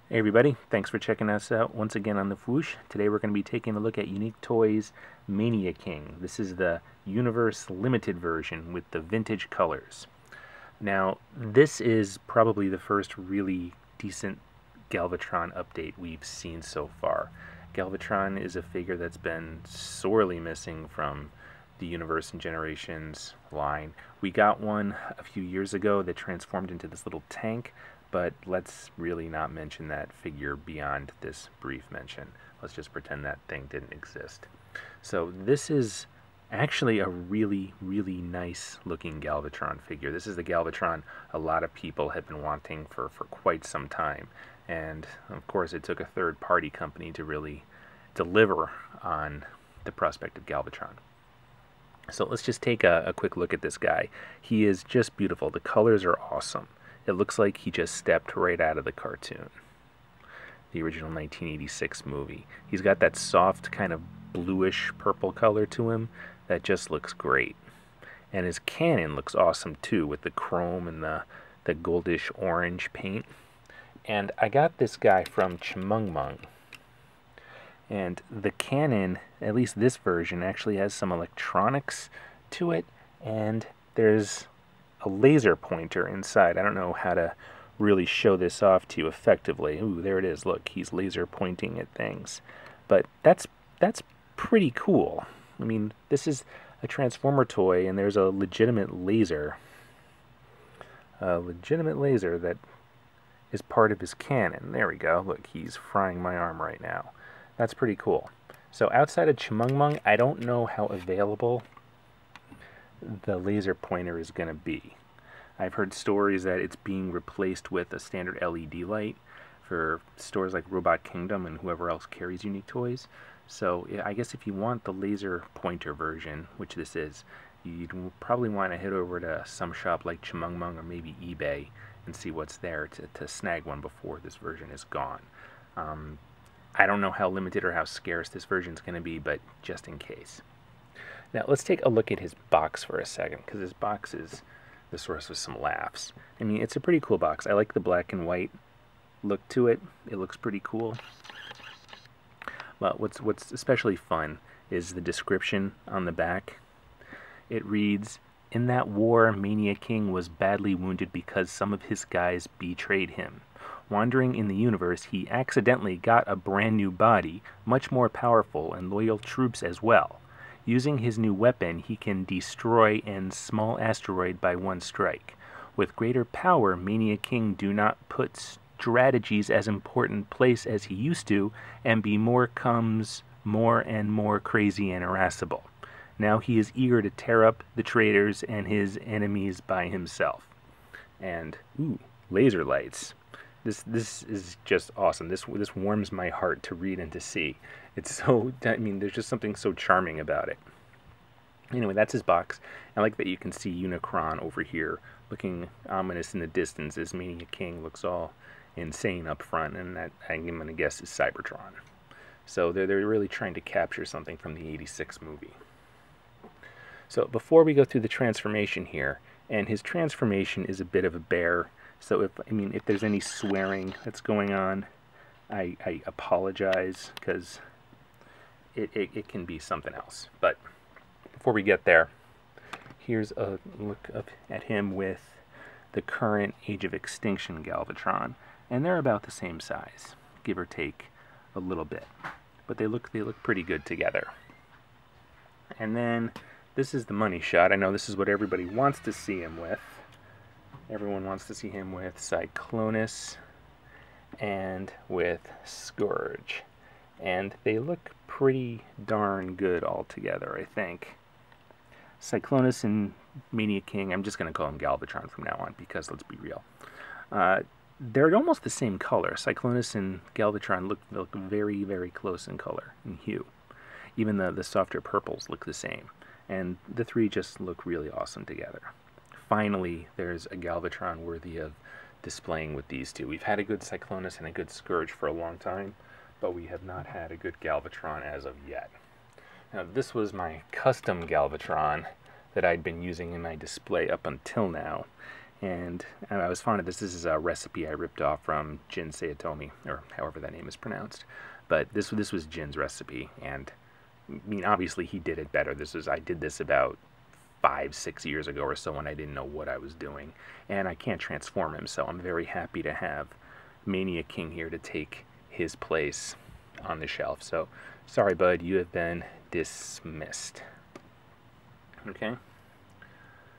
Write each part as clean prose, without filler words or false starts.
Hey everybody, thanks for checking us out once again on the Fwoosh. Today we're going to be taking a look at Unique Toys Mania King. This is the Universe Limited version with the vintage colors. Now, this is probably the first really decent Galvatron update we've seen so far. Galvatron is a figure that's been sorely missing from the Universe and Generations line. We got one a few years ago that transformed into this little tank, but let's really not mention that figure beyond this brief mention. Let's just pretend that thing didn't exist. So this is actually a really nice looking Galvatron figure. This is the Galvatron a lot of people have been wanting for quite some time. And of course it took a third party company to really deliver on the prospect of Galvatron. So let's just take a quick look at this guy. He is just beautiful. The colors are awesome. It looks like he just stepped right out of the cartoon, the original 1986 movie. He's got that soft kind of bluish purple color to him that just looks great. And his cannon looks awesome too, with the chrome and the goldish orange paint. And I got this guy from Chmung. And the cannon, at least this version, actually has some electronics to it, and there's a laser pointer inside. I don't know how to really show this off to you effectively. Ooh, there it is. Look, he's laser pointing at things. But that's pretty cool. I mean, this is a Transformer toy, and there's a legitimate laser. A legitimate laser that is part of his cannon. There we go. Look, he's frying my arm right now. That's pretty cool. So outside of Chmung, I don't know how available the laser pointer is going to be. I've heard stories that it's being replaced with a standard LED light for stores like Robot Kingdom and whoever else carries Unique Toys. So yeah, I guess if you want the laser pointer version, which this is, you'd probably want to head over to some shop like Chmung or maybe eBay and see what's there to snag one before this version is gone. I don't know how limited or how scarce this version is going to be, but just in case. Now let's take a look at his box for a second, because his box is the source of some laughs. I mean, it's a pretty cool box. I like the black and white look to it. It looks pretty cool. But what's especially fun is the description on the back. It reads, "In that war, Mania King was badly wounded because some of his guys betrayed him. Wandering in the universe, he accidentally got a brand new body, much more powerful and loyal troops as well. Using his new weapon, he can destroy an small asteroid by one strike. With greater power, Mania King do not put strategies as important place as he used to, and becomes more and more crazy and irascible. Now he is eager to tear up the traitors and his enemies by himself." And ooh, laser lights. This is just awesome. This warms my heart to read and to see. It's so, I mean, there's just something so charming about it. Anyway, that's his box. I like that you can see Unicron over here looking ominous in the distance as Mania King looks all insane up front, and that, I'm going to guess, is Cybertron. So they're really trying to capture something from the '86 movie. So before we go through the transformation here, and his transformation is a bit of a bear, so if there's any swearing that's going on, I apologize, because it can be something else. But before we get there, here's a look at him with the current Age of Extinction Galvatron, and they're about the same size, give or take a little bit, but they look pretty good together. And then this is the money shot. I know this is what everybody wants to see him with. Everyone wants to see him with Cyclonus and with Scourge. And they look pretty darn good all together, I think. Cyclonus and Mania King, I'm just going to call him Galvatron from now on, because let's be real. They're almost the same color. Cyclonus and Galvatron look very close in color and hue. Even the softer purples look the same. And the three just look really awesome together. Finally, there's a Galvatron worthy of displaying with these two. We've had a good Cyclonus and a good Scourge for a long time, but we have not had a good Galvatron as of yet. Now, this was my custom Galvatron that I'd been using in my display up until now, And I was fond of this. This is a recipe I ripped off from Jin Sayatomi, or however that name is pronounced. But this was Jin's recipe, and I mean, obviously he did it better. I did this about 5-6 years ago or so when I didn't know what I was doing, and I can't transform him, so I'm very happy to have Mania King here to take his place on the shelf. So, sorry bud, you have been dismissed. Okay?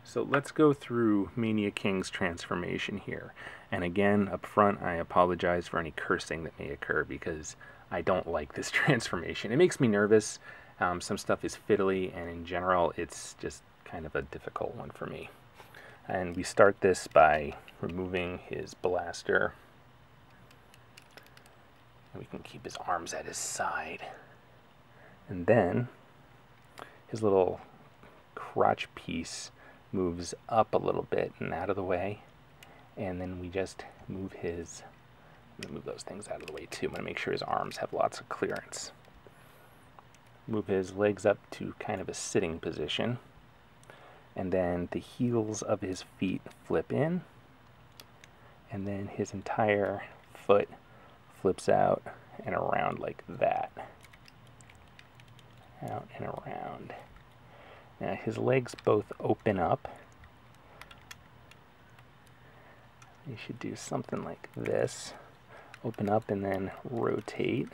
So let's go through Mania King's transformation here. And again, up front, I apologize for any cursing that may occur because I don't like this transformation. It makes me nervous. Some stuff is fiddly, and in general, it's just kind of a difficult one for me. And we start this by removing his blaster. And we can keep his arms at his side. And then his little crotch piece moves up a little bit and out of the way, and then we just move his, I'm going to move those things out of the way too. I'm going to make sure his arms have lots of clearance. Move his legs up to kind of a sitting position, and then the heels of his feet flip in, and then his entire foot flips out and around like that. Out and around. Now his legs both open up. You should do something like this. Open up and then rotate.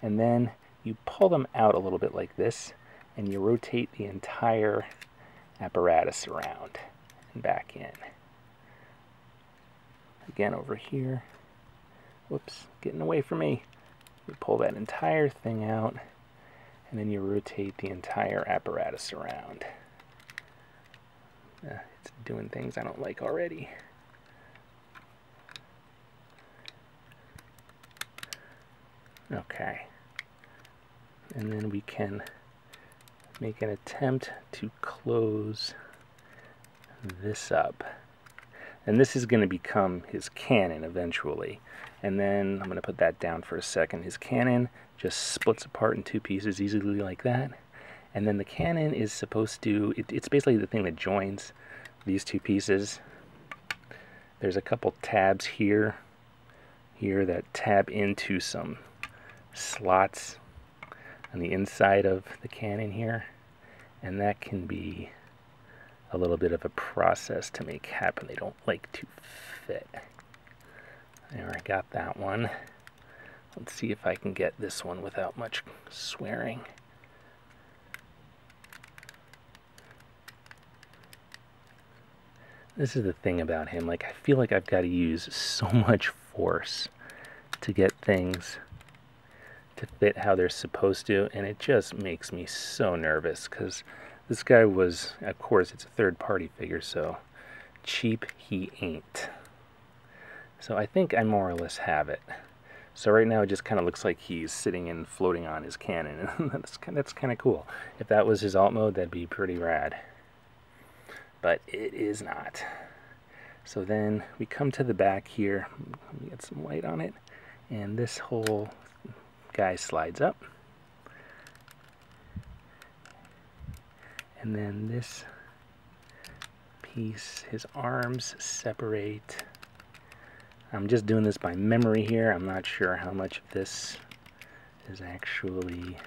And then you pull them out a little bit like this, and you rotate the entire apparatus around and back in. Again over here. Whoops, getting away from me. You pull that entire thing out, and then you rotate the entire apparatus around. It's doing things I don't like already. Okay. And then we can make an attempt to close this up. And this is going to become his cannon eventually. And then I'm going to put that down for a second. His cannon just splits apart in two pieces easily like that. And then the cannon is supposed to, it's basically the thing that joins these two pieces. There's a couple tabs here that tab into some slots on the inside of the cannon here. And that can be a little bit of a process to make happen. They don't like to fit. There, I got that one. Let's see if I can get this one without much swearing. This is the thing about him. Like, I feel like I've got to use so much force to get things to fit how they're supposed to, and it just makes me so nervous because this guy was, of course, it's a third-party figure, so cheap he ain't. So I think I more or less have it. So right now it just kind of looks like he's sitting and floating on his cannon, and that's kind of cool. If that was his alt mode, that'd be pretty rad. But it is not. So then we come to the back here. Let me get some light on it, and this whole guy slides up. And then this piece, his arms separate. I'm just doing this by memory here. I'm not sure how much of this is actually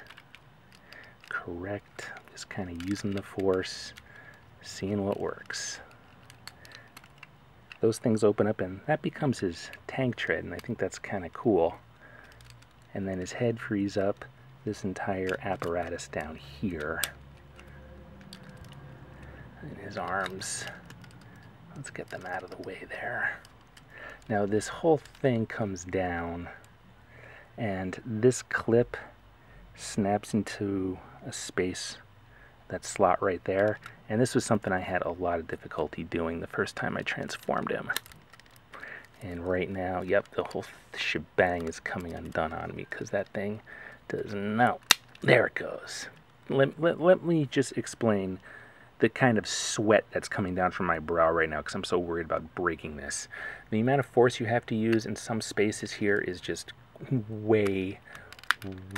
correct. I'm just kind of using the force, seeing what works. Those things open up, and that becomes his tank tread, and I think that's kind of cool. And then his head frees up, this entire apparatus down here. And his arms, let's get them out of the way there. Now this whole thing comes down, and this clip snaps into a space, that slot right there. And this was something I had a lot of difficulty doing the first time I transformed him. And right now, yep, the whole shebang is coming undone on me because that thing does not. There it goes. Let me just explain the kind of sweat that's coming down from my brow right now because I'm so worried about breaking this. The amount of force you have to use in some spaces here is just way,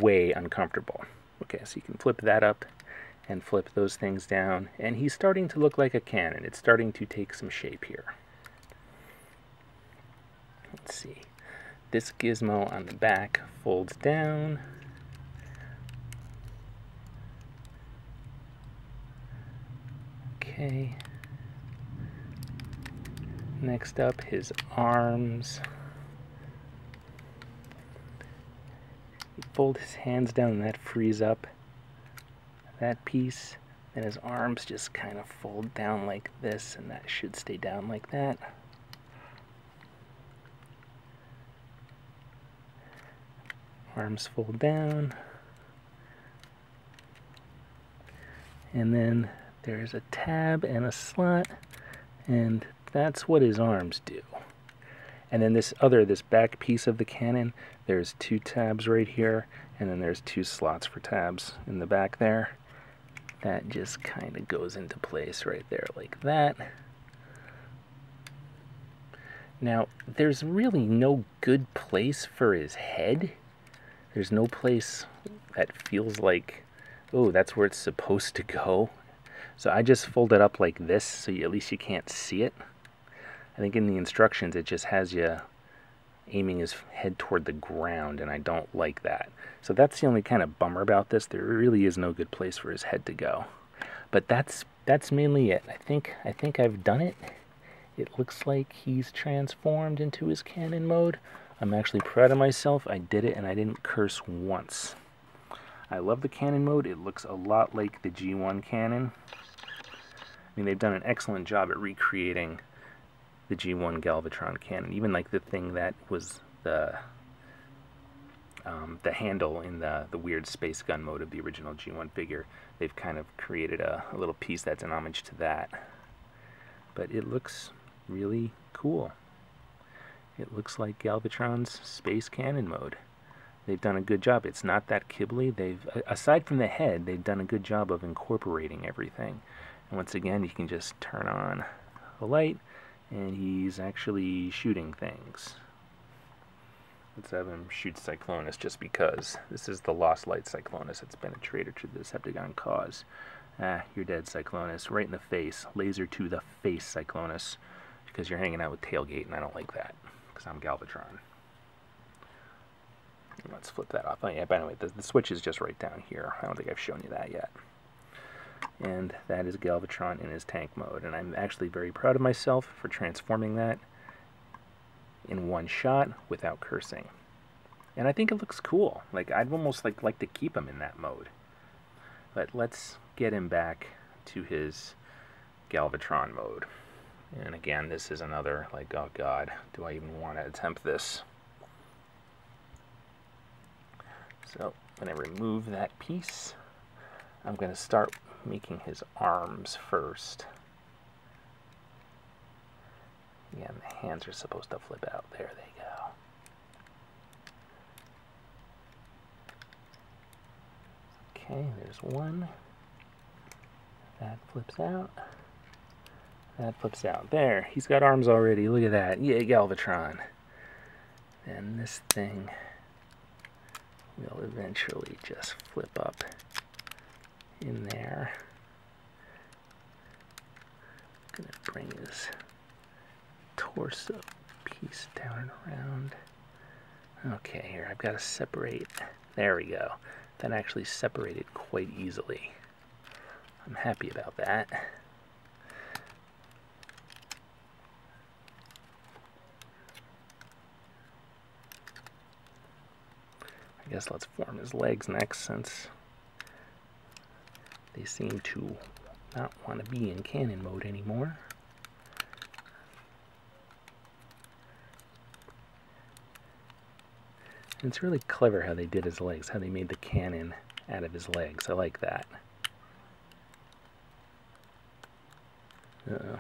way uncomfortable. Okay, so you can flip that up and flip those things down, and he's starting to look like a cannon. It's starting to take some shape here. let's see. This gizmo on the back folds down. Okay. Next up, his arms. You fold his hands down and that frees up that piece. And his arms just kind of fold down like this, and that should stay down like that. Arms fold down. And then there's a tab and a slot, and that's what his arms do. And then this back piece of the cannon, there's 2 tabs right here, and then there's 2 slots for tabs in the back there. That just kind of goes into place right there like that. Now, there's really no good place for his head. There's no place that feels like, oh, that's where it's supposed to go. So I just fold it up like this so at least you can't see it. I think in the instructions it just has you aiming his head toward the ground, and I don't like that. So that's the only kind of bummer about this. There really is no good place for his head to go. But that's mainly it. I think I've done it. It looks like he's transformed into his cannon mode. I'm actually proud of myself. I did it and I didn't curse once. I love the cannon mode. It looks a lot like the G1 cannon. I mean, they've done an excellent job at recreating the G1 Galvatron cannon, even like the thing that was the handle in the weird space gun mode of the original G1 figure. They've kind of created a little piece that's an homage to that. But it looks really cool. It looks like Galvatron's space cannon mode. They've done a good job. It's not that kibbly. Aside from the head, they've done a good job of incorporating everything. And once again, you can just turn on the light, and he's actually shooting things. Let's have him shoot Cyclonus just because. This is the Lost Light Cyclonus. It's been a traitor to the Decepticon cause. Ah, you're dead, Cyclonus. Right in the face. Laser to the face, Cyclonus. Because you're hanging out with Tailgate, and I don't like that. Because I'm Galvatron. Let's flip that off. Oh yeah, by the way, the switch is just right down here. I don't think I've shown you that yet. And that is Galvatron in his tank mode. And I'm actually very proud of myself for transforming that in one shot without cursing. And I think it looks cool. Like, I'd almost like to keep him in that mode. But let's get him back to his Galvatron mode. And again, this is another, like, oh god, do I even want to attempt this? So, I'm going to remove that piece. I'm going to start making his arms first. Again, the hands are supposed to flip out. There they go. Okay, there's one. That flips out. That flips out. There, he's got arms already. Look at that. Yay, Galvatron. And this thing will eventually just flip up in there. I'm going to bring his torso piece down and around. Okay, here, I've got to separate. There we go. That actually separated quite easily. I'm happy about that. I guess let's form his legs next, since they seem to not want to be in cannon mode anymore. And it's really clever how they did his legs, how they made the cannon out of his legs. I like that. Uh-oh.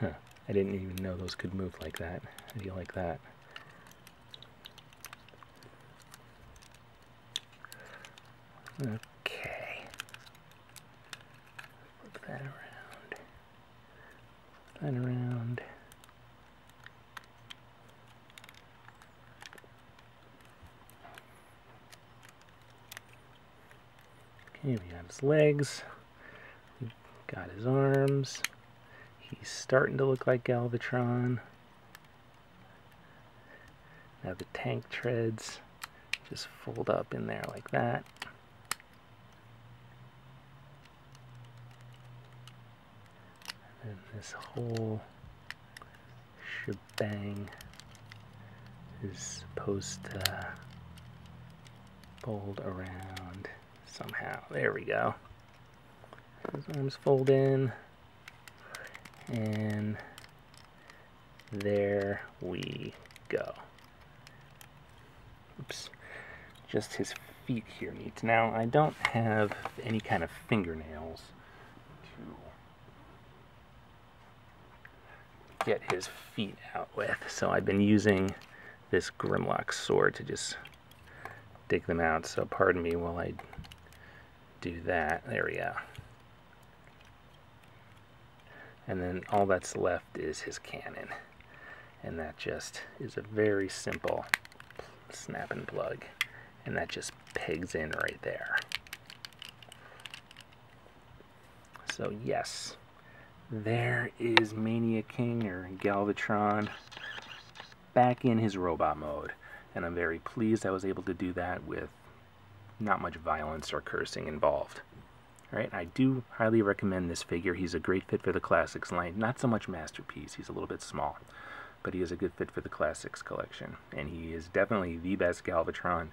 Huh. I didn't even know those could move like that. How do you like that? Okay. Flip that around. Flip that around. Okay, we got his legs. We Got his arms. He's starting to look like Galvatron. Now the tank treads just fold up in there like that. And this whole shebang is supposed to fold around somehow. There we go. His arms fold in, and there we go. Oops. Just his feet here needs. Now, I don't have any kind of fingernails to get his feet out with, so I've been using this Grimlock sword to just dig them out. So pardon me while I do that. There we go. And then all that's left is his cannon, and that just is a very simple snap and plug, and that just pegs in right there. So yes, there is Mania King, or Galvatron, back in his robot mode, and I'm very pleased I was able to do that with not much violence or cursing involved. Right, I do highly recommend this figure. He's a great fit for the Classics line. Not so much Masterpiece, he's a little bit small, but he is a good fit for the Classics collection, and he is definitely the best Galvatron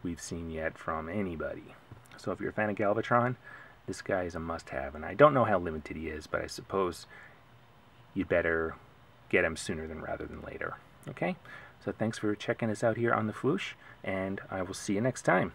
we've seen yet from anybody. So if you're a fan of Galvatron, this guy is a must-have, and I don't know how limited he is, but I suppose you'd better get him sooner rather than later. Okay, so thanks for checking us out here on the Fwoosh, and I will see you next time.